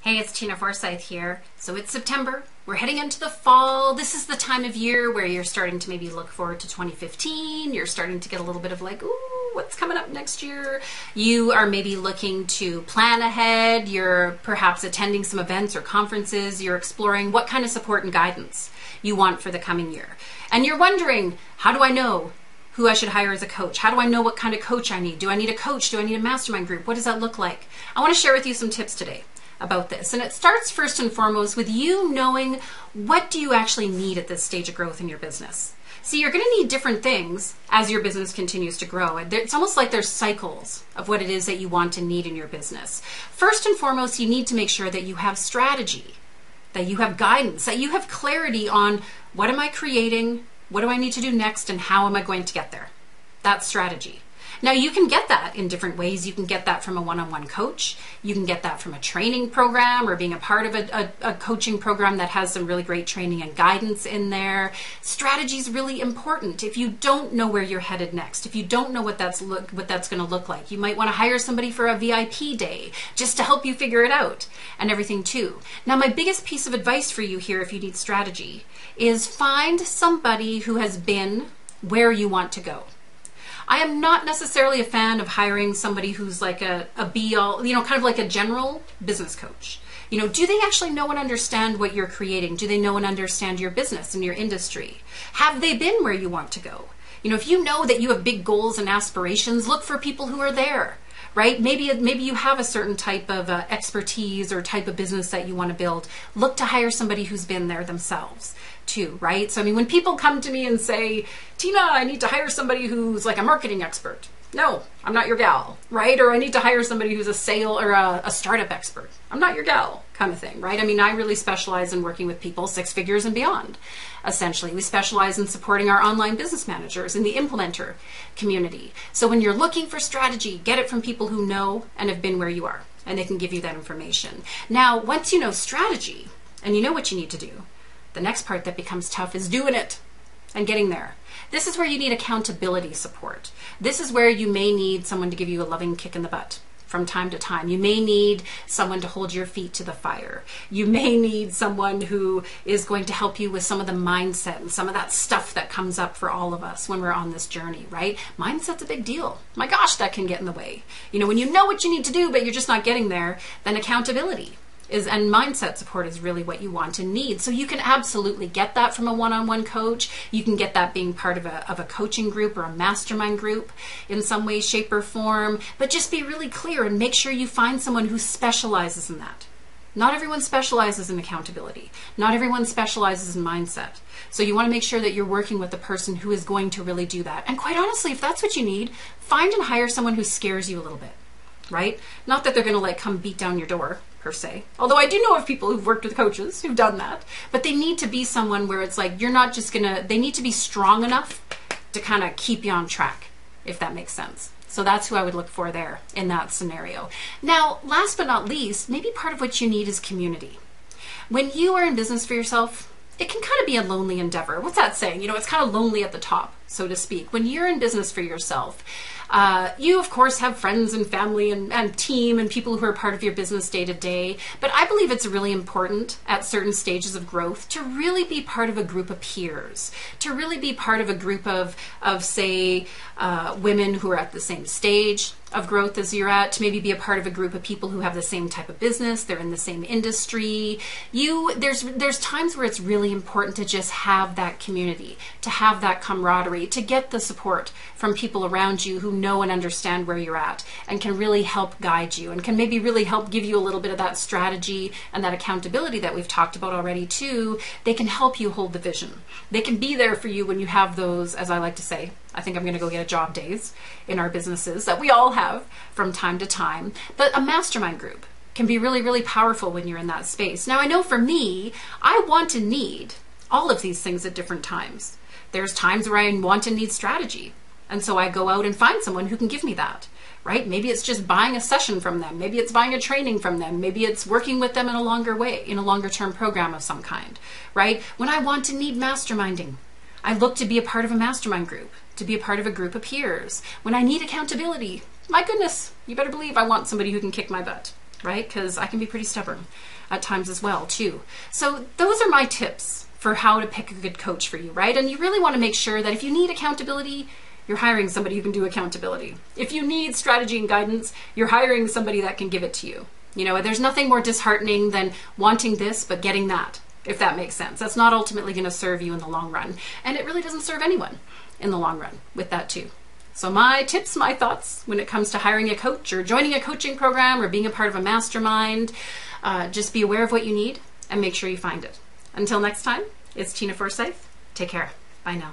Hey, it's Tina Forsyth here. So it's September. We're heading into the fall. This is the time of year where you're starting to maybe look forward to 2015. You're starting to get a little bit of like, ooh, what's coming up next year? You are maybe looking to plan ahead. You're perhaps attending some events or conferences. You're exploring what kind of support and guidance you want for the coming year. And you're wondering, how do I know who I should hire as a coach? How do I know what kind of coach I need? Do I need a coach? Do I need a mastermind group? What does that look like? I want to share with you some tips today about this. And it starts first and foremost with you knowing what do you actually need at this stage of growth in your business. See, you're going to need different things as your business continues to grow. It's almost like there's cycles of what it is that you want to need in your business. First and foremost, you need to make sure that you have strategy, that you have guidance, that you have clarity on what am I creating, what do I need to do next, and how am I going to get there. That's strategy. Now, you can get that in different ways. You can get that from a one-on-one coach. You can get that from a training program or being a part of a coaching program that has some really great training and guidance in there. Strategy is really important. If you don't know where you're headed next, if you don't know what that's going to look like, you might want to hire somebody for a VIP day just to help you figure it out and everything too. Now, my biggest piece of advice for you here, if you need strategy, is find somebody who has been where you want to go. I am not necessarily a fan of hiring somebody who's like a be-all, kind of like a general business coach. Do they actually know and understand what you're creating? Do they know and understand your business and your industry? Have they been where you want to go? If you know that you have big goals and aspirations, look for people who are there, right? Maybe you have a certain type of expertise or type of business that you want to build. Look to hire somebody who's been there themselves too, right? So, when people come to me and say, Tina, I need to hire somebody who's like a marketing expert. No, I'm not your gal, right? Or I need to hire somebody who's a sale or a startup expert. I'm not your gal kind of thing, right? I really specialize in working with people 6 figures and beyond. Essentially, we specialize in supporting our online business managers in the implementer community. So when you're looking for strategy, get it from people who know and have been where you are, and they can give you that information. Now, once you know strategy and you know what you need to do, the next part that becomes tough is doing it and getting there. This is where you need accountability support. This is where you may need someone to give you a loving kick in the butt from time to time. You may need someone to hold your feet to the fire. You may need someone who is going to help you with some of the mindset and some of that stuff that comes up for all of us when we're on this journey, right? Mindset's a big deal. My gosh, that can get in the way. When you know what you need to do, but you're just not getting there, then accountability and mindset support is really what you want and need. So you can absolutely get that from a one-on-one coach. You can get that being part of a coaching group or a mastermind group in some way, shape, or form. But just be really clear and make sure you find someone who specializes in that. Not everyone specializes in accountability. Not everyone specializes in mindset. So you want to make sure that you're working with the person who is going to really do that. And quite honestly, if that's what you need, find and hire someone who scares you a little bit, right? Not that they're going to come beat down your door, per se. Although I do know of people who've worked with coaches who've done that, but they need to be someone where it's like, you're not just they need to be strong enough to kind of keep you on track, if that makes sense. So that's who I would look for there in that scenario. Now, last but not least, maybe part of what you need is community. When you are in business for yourself, it can kind of be a lonely endeavor. What's that saying? It's kind of lonely at the top, so to speak. When you're in business for yourself, you, of course, have friends and family and team and people who are part of your business day to day. But I believe it's really important at certain stages of growth to really be part of a group of peers, to really be part of a group of say, women who are at the same stage of growth as you're at, to maybe be a part of a group of people who have the same type of business, they're in the same industry. There's times where it's really important to just have that community, to have that camaraderie, to get the support from people around you who know and understand where you're at and can really help guide you and can maybe really help give you a little bit of that strategy and that accountability that we've talked about already too. They can help you hold the vision. They can be there for you when you have those, as I like to say, I think I'm going to go get a job days in our businesses that we all have from time to time. But a mastermind group can be really, really powerful when you're in that space. Now, I know for me, I want and need all of these things at different times. There's times where I want and need strategy. And so I go out and find someone who can give me that, right? Maybe it's just buying a session from them. Maybe it's buying a training from them. Maybe it's working with them in a longer way, in a longer term program of some kind, right? When I want and need masterminding, I look to be a part of a mastermind group, to be a part of a group of peers. When I need accountability, my goodness, you better believe I want somebody who can kick my butt. right? Because I can be pretty stubborn at times as well, too. So those are my tips for how to pick a good coach for you, right? And you really want to make sure that if you need accountability, you're hiring somebody who can do accountability. If you need strategy and guidance, you're hiring somebody that can give it to you. You know, there's nothing more disheartening than wanting this but getting that, if that makes sense. That's not ultimately going to serve you in the long run. And it really doesn't serve anyone in the long run with that too. So my tips, my thoughts when it comes to hiring a coach or joining a coaching program or being a part of a mastermind, just be aware of what you need and make sure you find it. Until next time, it's Tina Forsyth. Take care. Bye now.